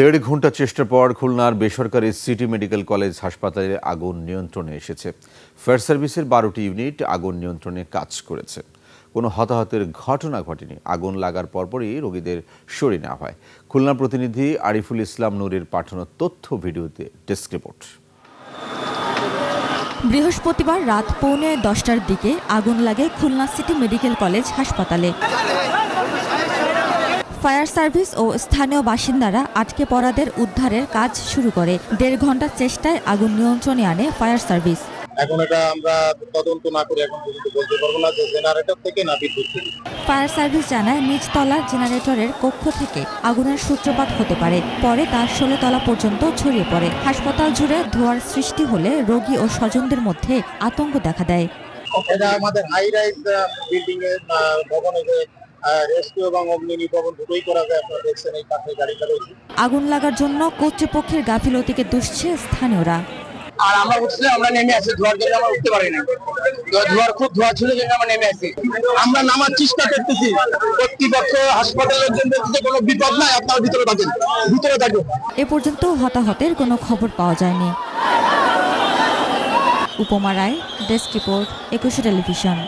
দেড় ঘন্টা চেষ্টার পর খুলনার বেসরকারি সিটি মেডিকেল কলেজ হাসপাতালে আগুন নিয়ন্ত্রণে এসেছে। ফায়ার সার্ভিসের 12টি ইউনিট আগুন নিয়ন্ত্রণে কাজ করেছে। কোনো হতাহতের ঘটনা ঘটেনি। আগুন লাগার পরপরই রোগীদের সরিয়ে নেওয়া হয়। খুলনা প্রতিনিধি আরিফুল ইসলাম নূরের পাঠানো তথ্য ভিডিওতে ডেস্ক রিপোর্ট। বৃহস্পতিবার রাত 10:45টার দিকে আগুন লাগে খুলনা সিটি মেডিকেল কলেজ হাসপাতালে। ফায়ার সার্ভিস ও স্থানীয় বাসিন্দারা আটকে পড়াদের উদ্ধারের কাজ শুরু করে। 1.5 ঘন্টার চেষ্টায় আগুন নিয়ন্ত্রণে আনে ফায়ার সার্ভিস। এখন এটা আমরা তদন্ত না করে এখন পর্যন্ত বলতে পারবো না যে জেনারেটর থেকে না বিদ্যুৎ থেকে। ফায়ার সার্ভিস জানায় নিচতলার জেনারেটরের কক্ষ থেকে আগুনের সূত্রপাত হতে পারে। পরে তা 16 তলা পর্যন্ত ছড়িয়ে পড়ে। হাসপাতাল জুড়ে ধোঁয়ার সৃষ্টি হলে রোগী ও স্বজনদের মধ্যে আতঙ্ক দেখা দেয়। এটা আমাদের হাই রাইজ বিল্ডিং এর ভবনে যে রেস্কিউ এবং অগ্নি ভবন দুটোই করা যায়। আপনারা দেখছেন এই পাশে গাড়িটা রয়েছে। আগুন লাগার জন্য কর্তৃপক্ষের গাফিলতিকে দুষছে স্থানীয়রা। আর আমরা উঠলে আমরা নেমে আসি, ধোয়ার জন্য আমরা উঠতে পারি না। ধোয়ার খুব ধোয়া ছিল জন্য আমরা নেমে আসি। আমরা নামার চেষ্টা করতেছি। কর্তৃপক্ষ হাসপাতালের লোকজন বলছে কোনো বিপদ নাই, আপনারা ভিতরে থাকেন। এ পর্যন্ত হতাহতের কোনো খবর পাওয়া যায়নি। উপমা রায়, ডেস্ক রিপোর্ট, 21 টেলিভিশন।